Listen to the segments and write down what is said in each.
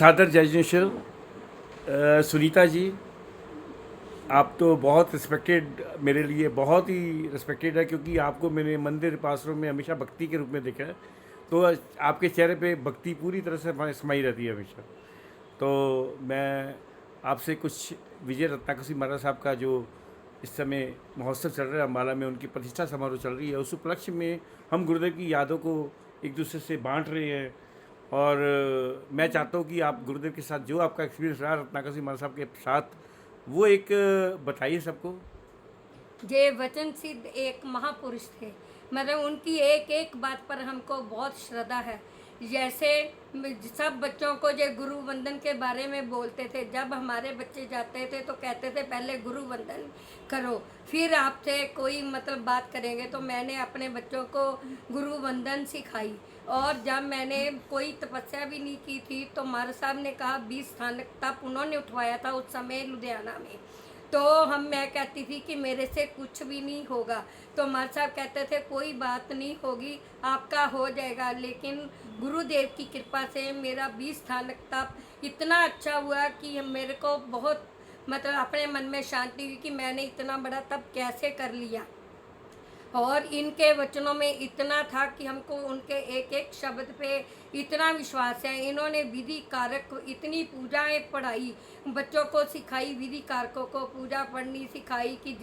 सादर जयजुशल सुनीता जी, आप तो बहुत रिस्पेक्टेड, मेरे लिए बहुत ही रिस्पेक्टेड है, क्योंकि आपको मैंने मंदिर पासरों में हमेशा भक्ति के रूप में देखा है। तो आपके चेहरे पे भक्ति पूरी तरह से समाई रहती है हमेशा। तो मैं आपसे कुछ विजय रत्नाकसी महाराज साहब का जो इस समय महोत्सव चल रहा है अम्बाला में, उनकी प्रतिष्ठा समारोह चल रही है, उस उपलक्ष्य में हम गुरुदेव की यादों को एक दूसरे से बांट रहे हैं। और मैं चाहता हूँ कि आप गुरुदेव के साथ जो आपका एक्सपीरियंस रहा रत्नाकसी महाराज साहब के साथ, वो एक बताइए सबको। ये वचन सिद्ध एक महापुरुष थे। मतलब उनकी एक एक बात पर हमको बहुत श्रद्धा है। जैसे सब बच्चों को जो गुरु वंदन के बारे में बोलते थे, जब हमारे बच्चे जाते थे तो कहते थे पहले गुरु वंदन करो, फिर आपसे कोई मतलब बात करेंगे। तो मैंने अपने बच्चों को गुरु वंदन सिखाई। और जब मैंने कोई तपस्या भी नहीं की थी तो महाराज साहब ने कहा 20 स्थान तप उन्होंने उठवाया था उस समय लुधियाना में। तो मैं कहती थी कि मेरे से कुछ भी नहीं होगा। तो महाराज साहब कहते थे कोई बात नहीं होगी, आपका हो जाएगा। लेकिन गुरुदेव की कृपा से मेरा 20 स्थान तप इतना अच्छा हुआ कि मेरे को बहुत मतलब अपने मन में शांति हुई कि मैंने इतना बड़ा तप कैसे कर लिया। और इनके वचनों में इतना था कि हमको उनके एक एक शब्द पे इतना विश्वास है। इन्होंने विधि कारक इतनी पूजाएं पढ़ाई, बच्चों को सिखाई, विधि कारकों को पूजा पढ़नी सिखाई कि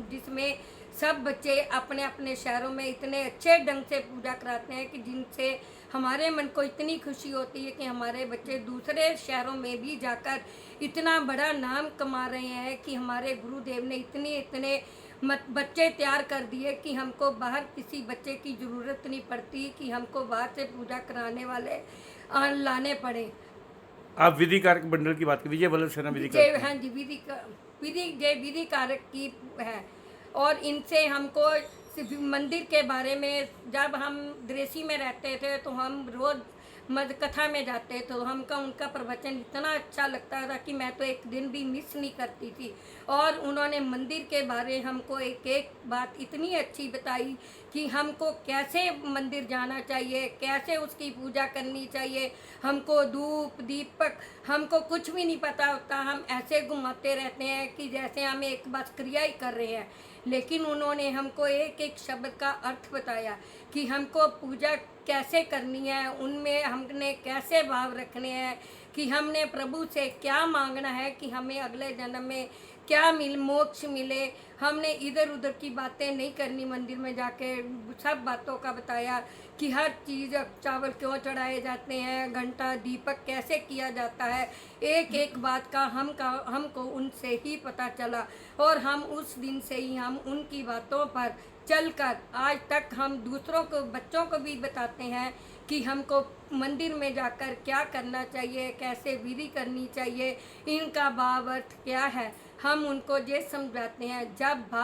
जिसमें सब बच्चे अपने अपने शहरों में इतने अच्छे ढंग से पूजा कराते हैं कि जिनसे हमारे मन को इतनी खुशी होती है कि हमारे बच्चे दूसरे शहरों में भी जाकर इतना बड़ा नाम कमा रहे हैं कि हमारे गुरुदेव ने इतने बच्चे तैयार कर दिए कि हमको बाहर किसी बच्चे की ज़रूरत नहीं पड़ती कि हमको बाहर से पूजा कराने वाले लाने पड़े। आप विधि कारक मंडल की बात की, विजय वल्लभ सेना विधि जय, कारक। हाँ जी, विधि कारक की है। और इनसे हमको मंदिर के बारे में, जब हम दृषि में रहते थे तो हम रोज़ मद कथा में जाते तो हमका उनका प्रवचन इतना अच्छा लगता था कि मैं तो एक दिन भी मिस नहीं करती थी। और उन्होंने मंदिर के बारे हमको एक एक बात इतनी अच्छी बताई कि हमको कैसे मंदिर जाना चाहिए, कैसे उसकी पूजा करनी चाहिए। हमको धूप दीपक हमको कुछ भी नहीं पता होता, हम ऐसे घुमाते रहते हैं कि जैसे हम एक बस क्रिया ही कर रहे हैं। लेकिन उन्होंने हमको एक एक शब्द का अर्थ बताया कि हमको पूजा कैसे करनी है, उनमें हमने कैसे भाव रखने हैं, कि हमने प्रभु से क्या मांगना है कि हमें अगले जन्म में क्या मोक्ष मिले। हमने इधर उधर की बातें नहीं करनी, मंदिर में जाके सब बातों का बताया कि हर चीज़, चावल क्यों चढ़ाए जाते हैं, घंटा दीपक कैसे किया जाता है, एक एक बात का हमको उनसे ही पता चला। और हम उस दिन से ही हम उनकी बातों पर चलकर आज तक हम दूसरों को, बच्चों को भी बताते हैं कि हमको मंदिर में जाकर क्या करना चाहिए, कैसे विधि करनी चाहिए, इनका भाव अर्थ क्या है, हम उनको ये समझाते हैं। जब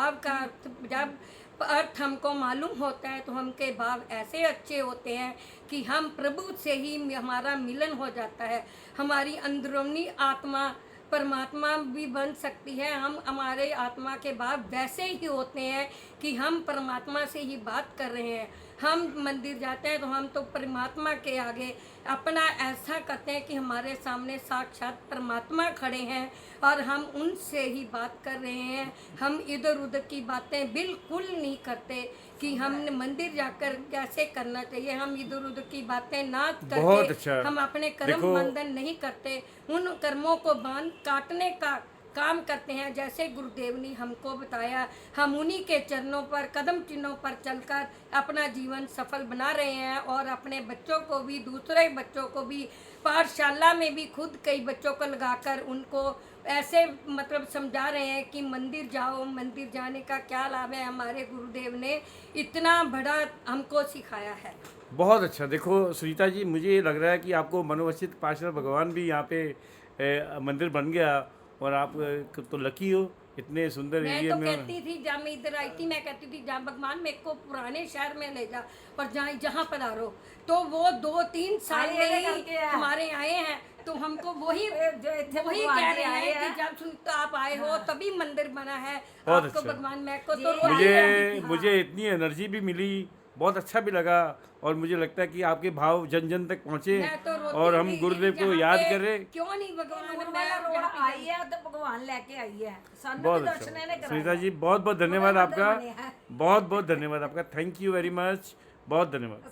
अर्थ हमको मालूम होता है तो हमके भाव ऐसे अच्छे होते हैं कि हम प्रभु से ही हमारा मिलन हो जाता है। हमारी अंदरूनी आत्मा परमात्मा भी बन सकती है। हम हमारे आत्मा के भाव वैसे ही होते हैं कि हम परमात्मा से ही बात कर रहे हैं। हम मंदिर जाते हैं तो हम तो परमात्मा के आगे अपना ऐसा करते हैं कि हमारे सामने साक्षात परमात्मा खड़े हैं और हम उनसे ही बात कर रहे हैं। हम इधर उधर की बातें बिल्कुल नहीं करते कि हमने मंदिर जाकर कैसे करना चाहिए। हम इधर उधर की बातें ना बहुत अच्छा। करके हम अपने कर्म देखो, बंधन नहीं करते, उन कर्मों को बांध काटने का काम करते हैं जैसे गुरुदेव ने हमको बताया। हम उन्हीं के चरणों पर, कदम चिन्हों पर चलकर अपना जीवन सफल बना रहे हैं। और अपने बच्चों को भी, दूसरे बच्चों को भी, पाठशाला में भी खुद कई बच्चों को लगाकर उनको ऐसे मतलब समझा रहे हैं कि मंदिर जाओ, मंदिर जाने का क्या लाभ है। हमारे गुरुदेव ने इतना बड़ा हमको सिखाया है। बहुत अच्छा। देखो सुनीता जी, मुझे लग रहा है कि आपको मनोवसित पार्षद भगवान भी यहाँ पे मंदिर बन गया, और आप तो लकी हो इतने सुंदर मैं एरिया तो में। कहती थी जब मैं इधर आई थी, मैं कहती थी जहाँ भगवान मेरे को पुराने शहर में ले जा और जहाँ जहाँ पधारो। तो वो 2-3 साल में ही हमारे आए हैं। तो हमको वही कह रहे हैं कि जब सुन तो आप आए हो तभी मंदिर बना है। बहुत आपको अच्छा। भगवान मेरे को तो मुझे मुझे इतनी एनर्जी भी मिली, बहुत अच्छा भी लगा। और मुझे लगता है कि आपके भाव जन जन तक पहुँचे मैं तो रोती और हम थी, गुरुदेव को जहाँ याद पे करें। क्यों नहीं भगवान ਨੂਰ मैं ਵਾਲਾ ਰੋਡ जहाँ पे ਆਈ ਹੈ ਤੇ ਭਗਵਾਨ ਲੈ ਕੇ ਆਈ ਹੈ ਸਾਨੂੰ बहुत भी अच्छा दर्शन ने सुनीता जी, बहुत बहुत धन्यवाद बड़ा आपका, बंदा बने हैं। बहुत बहुत धन्यवाद आपका, थैंक यू वेरी मच, बहुत धन्यवाद।